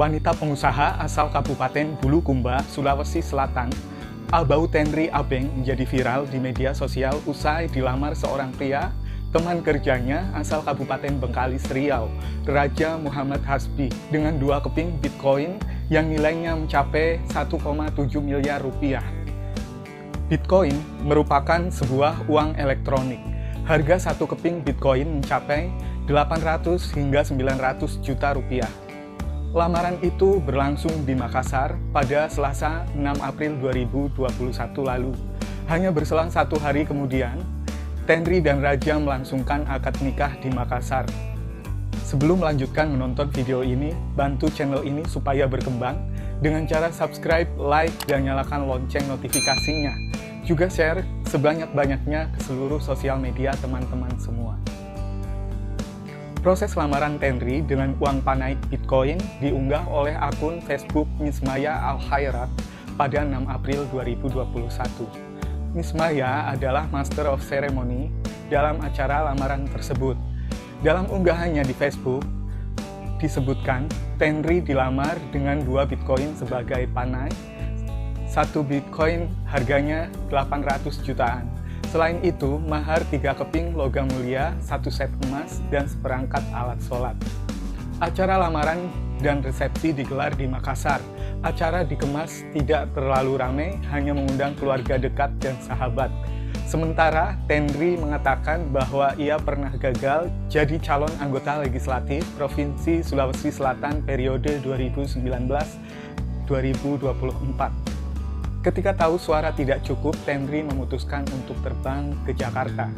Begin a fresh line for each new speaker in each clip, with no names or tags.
Wanita pengusaha asal Kabupaten Bulukumba, Sulawesi Selatan, Abau Tenri Abeng menjadi viral di media sosial usai dilamar seorang pria, teman kerjanya asal Kabupaten Bengkalis Riau, Raja Muhammad Hasbi, dengan 2 keping Bitcoin yang nilainya mencapai 1,7 miliar rupiah. Bitcoin merupakan sebuah uang elektronik. Harga 1 keping Bitcoin mencapai 800 hingga 900 juta rupiah. Lamaran itu berlangsung di Makassar pada Selasa 6 April 2021 lalu. Hanya berselang 1 hari kemudian, Tenri dan Raja melangsungkan akad nikah di Makassar. Sebelum melanjutkan menonton video ini, bantu channel ini supaya berkembang dengan cara subscribe, like, dan nyalakan lonceng notifikasinya. Juga share sebanyak-banyaknya ke seluruh sosial media teman-teman semua. Proses lamaran Tenri dengan uang panai Bitcoin diunggah oleh akun Facebook Miss Maya Al-Khairat pada 6 April 2021. Miss Maya adalah Master of Ceremony dalam acara lamaran tersebut. Dalam unggahannya di Facebook, disebutkan Tenri dilamar dengan 2 Bitcoin sebagai panai. 1 Bitcoin harganya 800 jutaan. Selain itu, mahar 3 keping logam mulia, 1 set emas, dan seperangkat alat sholat. Acara lamaran dan resepsi digelar di Makassar. Acara dikemas tidak terlalu ramai, hanya mengundang keluarga dekat dan sahabat. Sementara, Tenri mengatakan bahwa ia pernah gagal jadi calon anggota legislatif Provinsi Sulawesi Selatan periode 2019-2024. Ketika tahu suara tidak cukup, Tenri memutuskan untuk terbang ke Jakarta.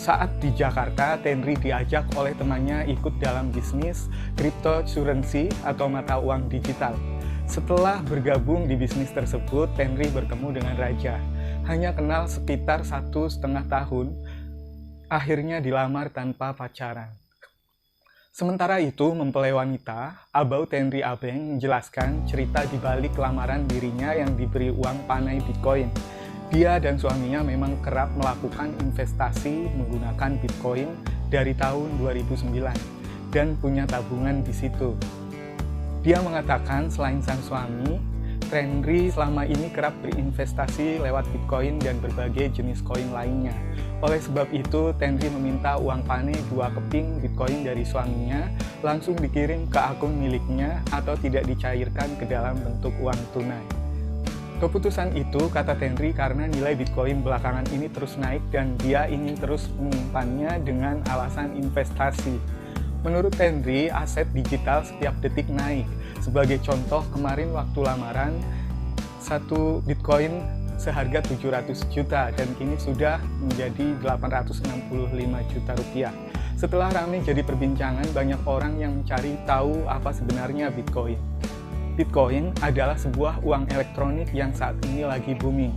Saat di Jakarta, Tenri diajak oleh temannya ikut dalam bisnis cryptocurrency atau mata uang digital. Setelah bergabung di bisnis tersebut, Tenri bertemu dengan Raja. Hanya kenal sekitar 1,5 tahun, akhirnya dilamar tanpa pacaran. Sementara itu, mempelai wanita, Abau Tenri Abeng menjelaskan cerita di balik lamaran dirinya yang diberi uang panai Bitcoin. Dia dan suaminya memang kerap melakukan investasi menggunakan Bitcoin dari tahun 2009 dan punya tabungan di situ. Dia mengatakan selain sang suami, Tenri selama ini kerap berinvestasi lewat Bitcoin dan berbagai jenis koin lainnya. Oleh sebab itu, Tenri meminta uang panai 2 keping Bitcoin dari suaminya langsung dikirim ke akun miliknya atau tidak dicairkan ke dalam bentuk uang tunai. Keputusan itu, kata Tenri, karena nilai Bitcoin belakangan ini terus naik dan dia ingin terus menyimpannya dengan alasan investasi. Menurut Tenri, aset digital setiap detik naik. Sebagai contoh, kemarin waktu lamaran, 1 Bitcoin seharga 700 juta dan kini sudah menjadi 865 juta rupiah. Setelah ramai jadi perbincangan, banyak orang yang mencari tahu apa sebenarnya Bitcoin. Bitcoin adalah sebuah uang elektronik yang saat ini lagi booming.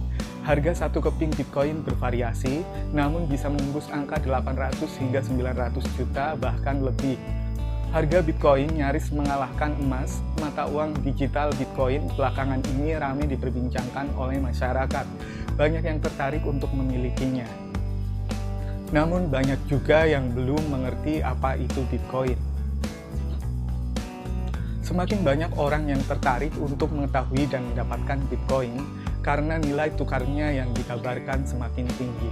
Harga 1 keping Bitcoin bervariasi, namun bisa menembus angka 800 hingga 900 juta bahkan lebih. Harga Bitcoin nyaris mengalahkan emas. Mata uang digital Bitcoin belakangan ini ramai diperbincangkan oleh masyarakat. Banyak yang tertarik untuk memilikinya. Namun banyak juga yang belum mengerti apa itu Bitcoin. Semakin banyak orang yang tertarik untuk mengetahui dan mendapatkan Bitcoin karena nilai tukarnya yang dikabarkan semakin tinggi.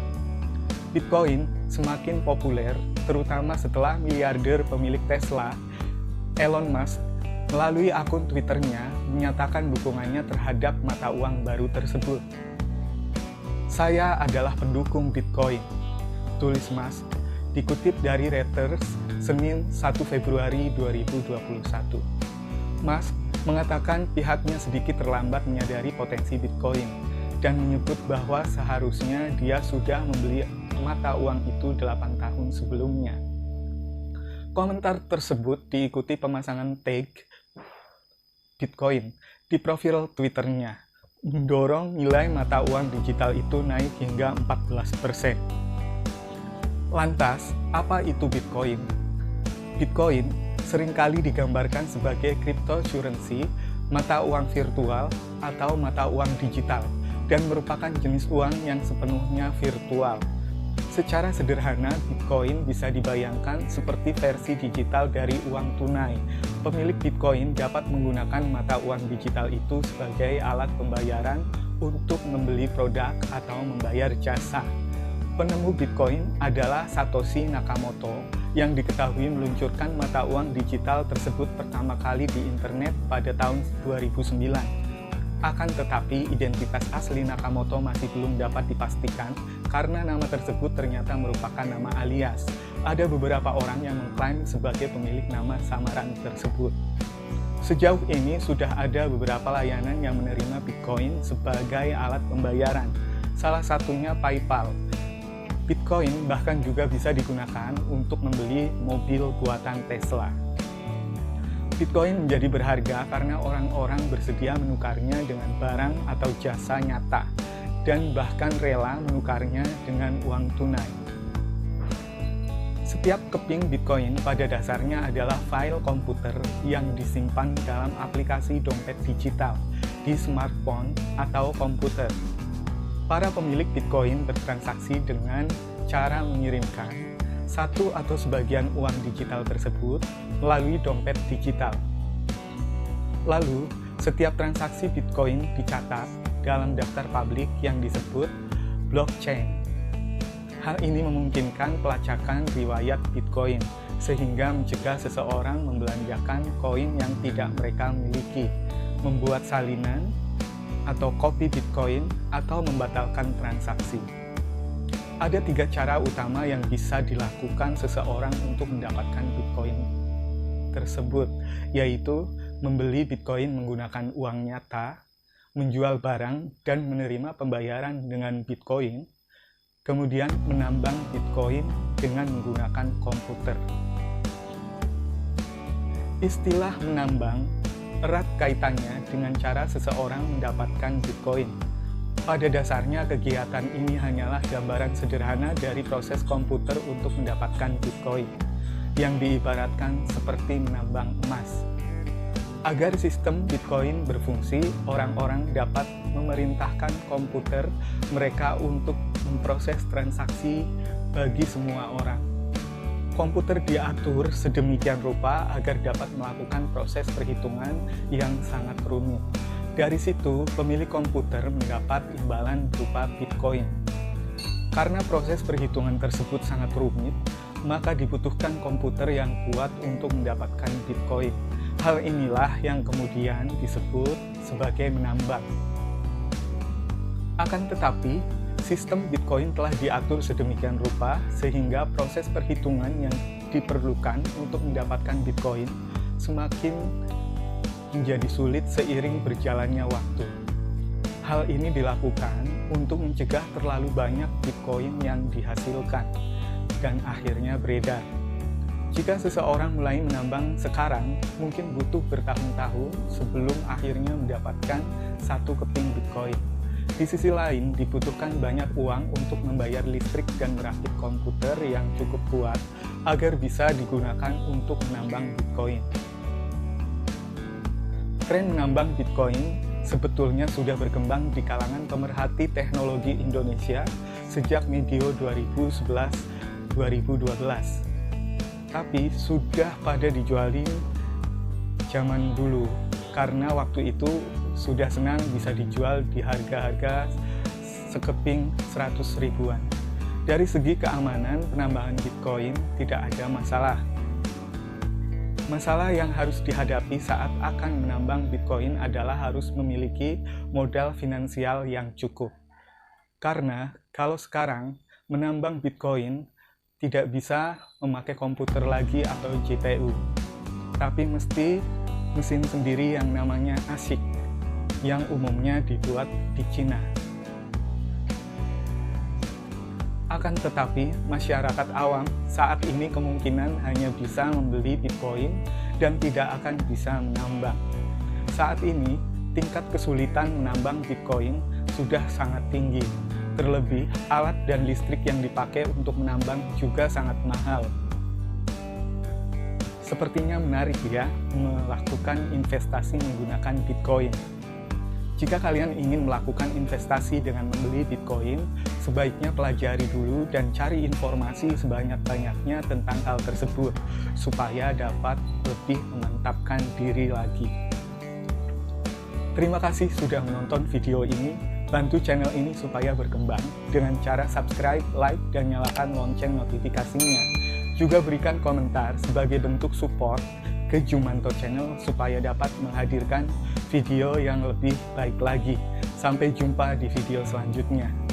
Bitcoin semakin populer, terutama setelah miliarder pemilik Tesla, Elon Musk, melalui akun Twitternya menyatakan dukungannya terhadap mata uang baru tersebut. "Saya adalah pendukung Bitcoin," tulis Musk, dikutip dari Reuters, Senin 1 Februari 2021. Musk mengatakan pihaknya sedikit terlambat menyadari potensi Bitcoin dan menyebut bahwa seharusnya dia sudah membeli mata uang itu 8 tahun sebelumnya. Komentar tersebut diikuti pemasangan tag Bitcoin di profil Twitternya, mendorong nilai mata uang digital itu naik hingga 14%. Lantas, apa itu Bitcoin? Bitcoin seringkali digambarkan sebagai cryptocurrency, mata uang virtual atau mata uang digital, dan merupakan jenis uang yang sepenuhnya virtual. Secara sederhana, Bitcoin bisa dibayangkan seperti versi digital dari uang tunai. Pemilik Bitcoin dapat menggunakan mata uang digital itu sebagai alat pembayaran untuk membeli produk atau membayar jasa. Penemu Bitcoin adalah Satoshi Nakamoto yang diketahui meluncurkan mata uang digital tersebut pertama kali di internet pada tahun 2009. Akan tetapi, identitas asli Nakamoto masih belum dapat dipastikan karena nama tersebut ternyata merupakan nama alias. Ada beberapa orang yang mengklaim sebagai pemilik nama samaran tersebut. Sejauh ini sudah ada beberapa layanan yang menerima Bitcoin sebagai alat pembayaran. Salah satunya PayPal. Bitcoin bahkan juga bisa digunakan untuk membeli mobil buatan Tesla. Bitcoin menjadi berharga karena orang-orang bersedia menukarnya dengan barang atau jasa nyata, dan bahkan rela menukarnya dengan uang tunai. Setiap keping Bitcoin pada dasarnya adalah file komputer yang disimpan dalam aplikasi dompet digital di smartphone atau komputer. Para pemilik Bitcoin bertransaksi dengan cara mengirimkan satu atau sebagian uang digital tersebut melalui dompet digital. Lalu, setiap transaksi Bitcoin dicatat dalam daftar publik yang disebut blockchain. Hal ini memungkinkan pelacakan riwayat Bitcoin, sehingga mencegah seseorang membelanjakan koin yang tidak mereka miliki, membuat salinan atau kopi Bitcoin, atau membatalkan transaksi. Ada 3 cara utama yang bisa dilakukan seseorang untuk mendapatkan Bitcoin tersebut, yaitu membeli Bitcoin menggunakan uang nyata, menjual barang dan menerima pembayaran dengan Bitcoin, kemudian menambang Bitcoin dengan menggunakan komputer. Istilah menambang erat kaitannya dengan cara seseorang mendapatkan Bitcoin. Pada dasarnya, kegiatan ini hanyalah gambaran sederhana dari proses komputer untuk mendapatkan Bitcoin, yang diibaratkan seperti menambang emas. Agar sistem Bitcoin berfungsi, orang-orang dapat memerintahkan komputer mereka untuk memproses transaksi bagi semua orang. Komputer diatur sedemikian rupa agar dapat melakukan proses perhitungan yang sangat rumit. Dari situ, pemilik komputer mendapat imbalan berupa Bitcoin. Karena proses perhitungan tersebut sangat rumit, maka dibutuhkan komputer yang kuat untuk mendapatkan Bitcoin. Hal inilah yang kemudian disebut sebagai menambang. Akan tetapi, sistem Bitcoin telah diatur sedemikian rupa sehingga proses perhitungan yang diperlukan untuk mendapatkan Bitcoin semakin menjadi sulit seiring berjalannya waktu. Hal ini dilakukan untuk mencegah terlalu banyak Bitcoin yang dihasilkan dan akhirnya beredar. Jika seseorang mulai menambang sekarang, mungkin butuh bertahun-tahun sebelum akhirnya mendapatkan 1 keping Bitcoin. Di sisi lain, dibutuhkan banyak uang untuk membayar listrik dan merakit komputer yang cukup kuat agar bisa digunakan untuk menambang Bitcoin. Tren menambang Bitcoin sebetulnya sudah berkembang di kalangan pemerhati teknologi Indonesia sejak medio 2011-2012. Tapi sudah pada dijuali zaman dulu, karena waktu itu sudah senang bisa dijual di harga-harga sekeping 100 ribuan. Dari segi keamanan, penambangan Bitcoin tidak ada masalah. Masalah yang harus dihadapi saat akan menambang Bitcoin adalah harus memiliki modal finansial yang cukup. Karena kalau sekarang menambang Bitcoin tidak bisa memakai komputer lagi atau GPU, tapi mesti mesin sendiri yang namanya ASIC, yang umumnya dibuat di Cina. Akan tetapi, masyarakat awam saat ini kemungkinan hanya bisa membeli Bitcoin dan tidak akan bisa menambang. Saat ini, tingkat kesulitan menambang Bitcoin sudah sangat tinggi. Terlebih, alat dan listrik yang dipakai untuk menambang juga sangat mahal. Sepertinya menarik ya, melakukan investasi menggunakan Bitcoin. Jika kalian ingin melakukan investasi dengan membeli Bitcoin, sebaiknya pelajari dulu dan cari informasi sebanyak-banyaknya tentang hal tersebut, supaya dapat lebih memantapkan diri lagi. Terima kasih sudah menonton video ini. Bantu channel ini supaya berkembang dengan cara subscribe, like, dan nyalakan lonceng notifikasinya. Juga berikan komentar sebagai bentuk support ke Jumanto Channel supaya dapat menghadirkan video yang lebih baik lagi. Sampai jumpa di video selanjutnya.